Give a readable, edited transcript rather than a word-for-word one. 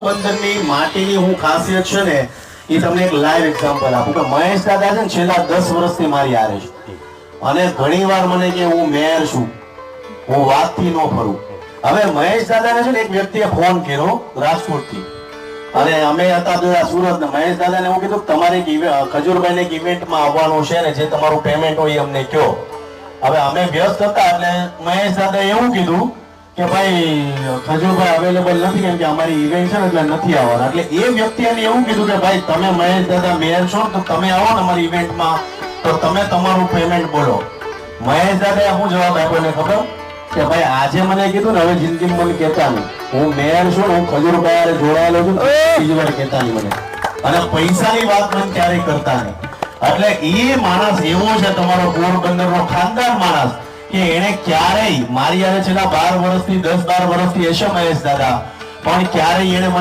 પોરબંદરની માટીની હું ખાસિયત છે ને એ તમને એક લાઈવ એક્ઝામ્પલ આપું કે મહેશ દાદા છે ને છેલ્લા 10 વર્ષથી મારી હારે છે અને ઘણીવાર મને કે હું મેયર છું, હું વાતથી ન ફરું. હવે મહેશ દાદાને છે ને એક વ્યક્તિએ ફોન કર્યો રાજકોટથી અને અમે હતા બધા સુરત ને મહેશ દાદાને એવું કીધું કે તમારે ખજૂરભાઈને એક ઇવેન્ટમાં આવવાનું છે ને જે તમારું પેમેન્ટ હોય અમને કહો. હવે અમે વ્યસ્ત હતા એટલે મહેશ દાદાએ એવું કીધું કે ભાઈ ખજૂરભાઈ અવેલેબલ નથી કેમ કે અમારી ઇવેન્ટ છે ને એટલે નથી આવવાના. એટલે એ વ્યક્તિએ એવું કીધું કે ભાઈ તમે મહેશ દાદા મેયર છો તો તમે આવો ને અમારી ઇવેન્ટમાં તો તમે તમારું પેમેન્ટ બોલો. મહેશ દાદાએ શું જવાબ આપ્યો ને ખબર કે ભાઈ આજે મને કીધું ને હવે જિંદગીમાં મને કહેતા નહીં, હું મેયર છું હું ખજૂરભાઈ હારે જોડાયેલો છું, બીજી વાર કહેતા નહીં મને, અને પૈસાની વાત મને ક્યારેય કરતા નહીં. એટલે એ માણસ એવો છે તમારો પોરબંદરનો ખાનદાન માણસ કે એને ક્યારેય મારી હારે છેલ્લા 12 વર્ષથી 10-12 વર્ષથી હશે મહેશ દાદા, પણ ક્યારેય એને મને